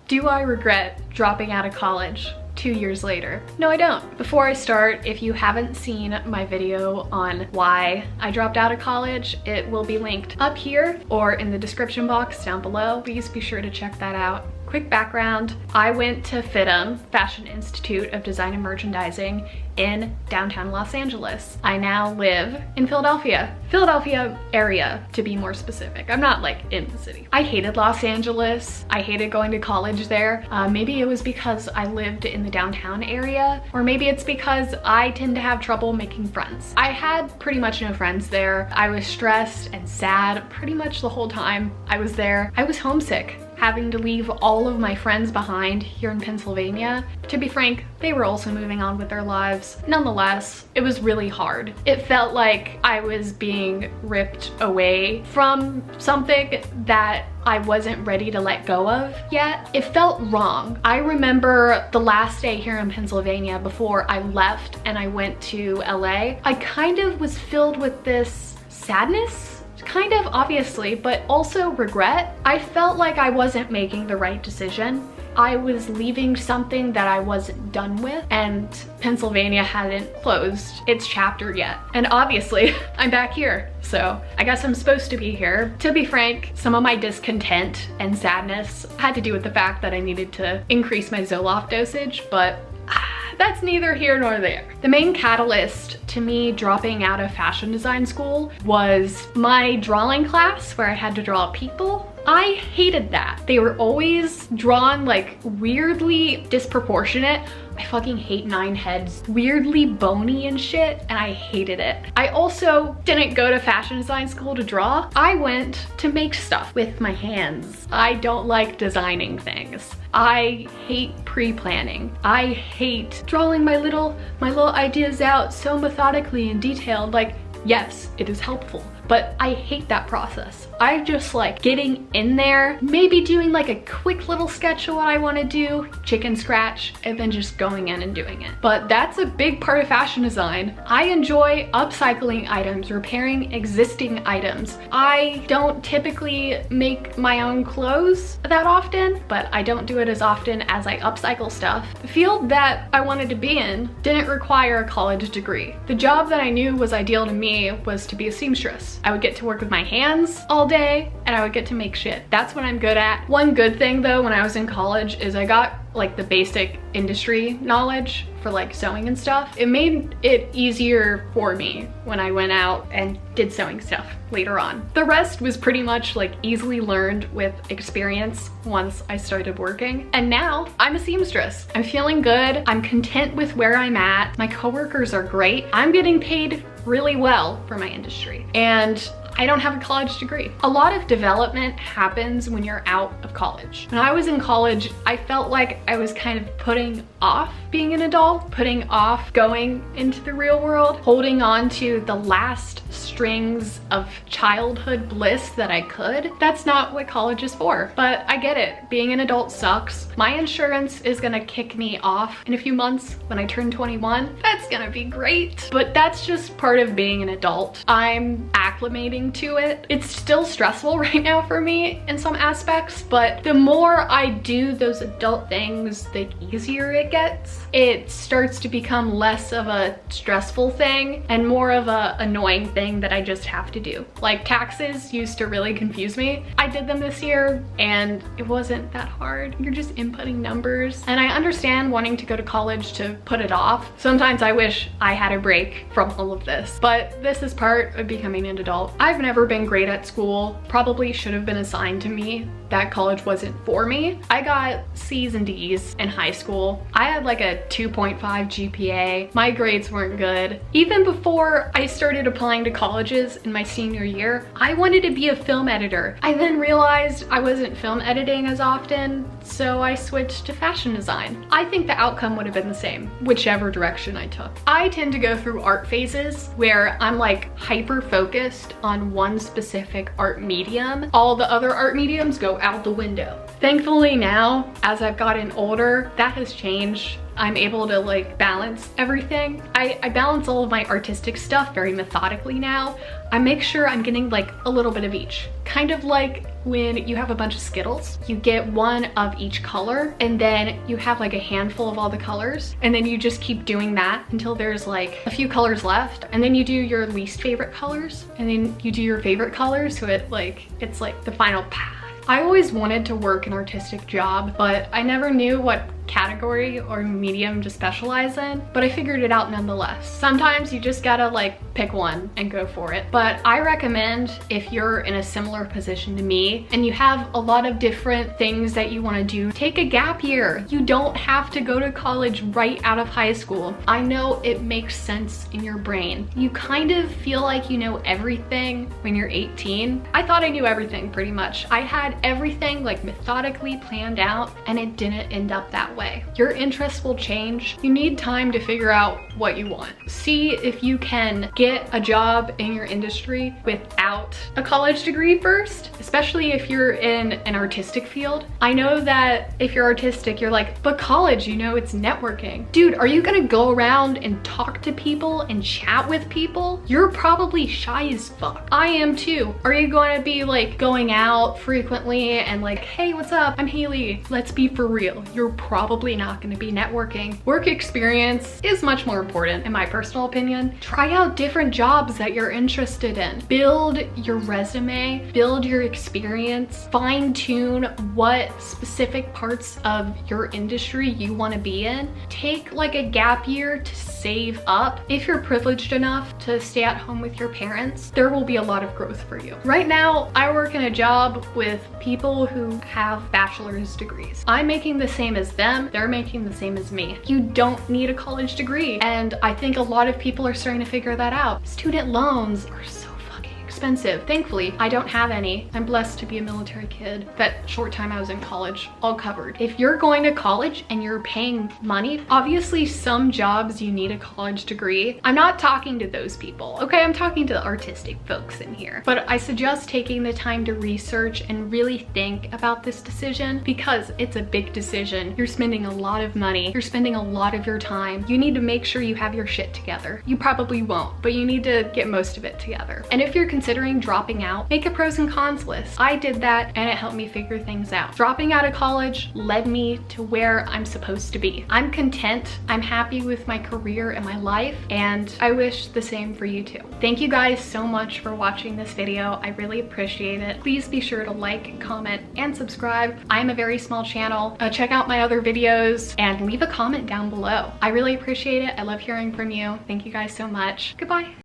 Do I regret dropping out of college 2 years later? No, I don't. Before I start, if you haven't seen my video on why I dropped out of college, it will be linked up here or in the description box down below. Please be sure to check that out. Quick background, I went to FIDM, Fashion Institute of Design and Merchandising, in downtown Los Angeles. I now live in Philadelphia area, to be more specific. I'm not like in the city. I hated Los Angeles. I hated going to college there. Maybe it was because I lived in the downtown area, or maybe it's because I tend to have trouble making friends. I had pretty much no friends there. I was stressed and sad pretty much the whole time I was there. I was homesick, having to leave all of my friends behind here in Pennsylvania. To be frank, they were also moving on with their lives. Nonetheless, it was really hard. It felt like I was being ripped away from something that I wasn't ready to let go of yet. It felt wrong. I remember the last day here in Pennsylvania before I left and I went to LA, I kind of was filled with this sadness. Kind of, obviously, but also regret. I felt like I wasn't making the right decision. I was leaving something that I wasn't done with, and Pennsylvania hadn't closed its chapter yet. And obviously, I'm back here, so I guess I'm supposed to be here. To be frank, some of my discontent and sadness had to do with the fact that I needed to increase my Zoloft dosage, but that's neither here nor there. The main catalyst to me dropping out of fashion design school was my drawing class where I had to draw people. I hated that. They were always drawn like weirdly disproportionate. I fucking hate 9 heads. Weirdly bony and shit, and I hated it. I also didn't go to fashion design school to draw. I went to make stuff with my hands. I don't like designing things. I hate pre-planning. I hate drawing my little ideas out so methodically and detailed. Like, yes, it is helpful, but I hate that process. I just like getting in there, maybe doing like a quick little sketch of what I want to do, chicken scratch, and then just going in and doing it. But that's a big part of fashion design. I enjoy upcycling items, repairing existing items. I don't typically make my own clothes that often, but I don't do it as often as I upcycle stuff. The field that I wanted to be in didn't require a college degree. The job that I knew was ideal to me was to be a seamstress. I would get to work with my hands all day and I would get to make shit. That's what I'm good at. One good thing though when I was in college is I got like the basic industry knowledge for like sewing and stuff. It made it easier for me when I went out and did sewing stuff later on. The rest was pretty much like easily learned with experience once I started working. And now I'm a seamstress. I'm feeling good. I'm content with where I'm at. My coworkers are great. I'm getting paid really well for my industry. And I don't have a college degree. A lot of development happens when you're out of college. When I was in college, I felt like I was kind of putting off being an adult, putting off going into the real world, holding on to the last strings of childhood bliss that I could. That's not what college is for, but I get it. Being an adult sucks. My insurance is gonna kick me off in a few months when I turn 21. That's gonna be great, but that's just part of being an adult. I'm acclimating to it. It's still stressful right now for me in some aspects, but the more I do those adult things, the easier it gets. It starts to become less of a stressful thing and more of a annoying thing that I just have to do. Like taxes used to really confuse me. I did them this year and it wasn't that hard. You're just inputting numbers. And I understand wanting to go to college to put it off. Sometimes I wish I had a break from all of this, but this is part of becoming an adult. I've never been great at school. Probably should have been assigned to me. That college wasn't for me. I got C's and D's in high school. I had like a 2.5 GPA. My grades weren't good. Even before I started applying to colleges in my senior year, I wanted to be a film editor. I then realized I wasn't film editing as often, so I switched to fashion design. I think the outcome would have been the same, whichever direction I took. I tend to go through art phases where I'm like hyper focused on one specific art medium. All the other art mediums go out the window. Thankfully now, as I've gotten older, that has changed. I'm able to like balance everything. I balance all of my artistic stuff very methodically now. I make sure I'm getting like a little bit of each. Kind of like when you have a bunch of Skittles, you get one of each color and then you have like a handful of all the colors, and then you just keep doing that until there's like a few colors left, and then you do your least favorite colors, and then you do your favorite colors, so it's like the final path. I always wanted to work an artistic job, but I never knew what category or medium to specialize in, but I figured it out nonetheless. Sometimes you just gotta like pick one and go for it. But I recommend, if you're in a similar position to me and you have a lot of different things that you want to do, take a gap year. You don't have to go to college right out of high school. I know it makes sense in your brain. You kind of feel like you know everything when you're 18. I thought I knew everything pretty much. I had everything like methodically planned out, and it didn't end up that way. Your interests will change. You need time to figure out what you want. See if you can get a job in your industry without a college degree first, especially if you're in an artistic field. I know that if you're artistic, you're like, but college, you know, it's networking. Dude, are you gonna go around and talk to people and chat with people? You're probably shy as fuck. I am too. Are you going to be like going out frequently and like, hey, what's up? I'm Haley. Let's be for real. You're probably not going to be networking. Work experience is much more important in my personal opinion. Try out different jobs that you're interested in. Build your resume, build your experience, fine tune what specific parts of your industry you want to be in. Take like a gap year to save up. If you're privileged enough to stay at home with your parents, there will be a lot of growth for you. Right now, I work in a job with people who have bachelor's degrees. I'm making the same as them, they're making the same as me. You don't need a college degree, and I think a lot of people are starting to figure that out. Student loans are so fucking expensive. Thankfully, I don't have any. I'm blessed to be a military kid. That short time I was in college, all covered. If you're going to college and you're paying money, obviously some jobs you need a college degree. I'm not talking to those people, okay? I'm talking to the artistic folks in here. But I suggest taking the time to research and really think about this decision, because it's a big decision. You're spending a lot of money. You're spending a lot of your time. You need to make sure you have your shit together. You probably won't, but you need to get most of it together. And if you're considering dropping out, make a pros and cons list. I did that and it helped me figure things out. Dropping out of college led me to where I'm supposed to be. I'm content. I'm happy with my career and my life, and I wish the same for you too. Thank you guys so much for watching this video. I really appreciate it. Please be sure to like, comment, and subscribe. I'm a very small channel. Check out my other videos and leave a comment down below. I really appreciate it. I love hearing from you. Thank you guys so much. Goodbye.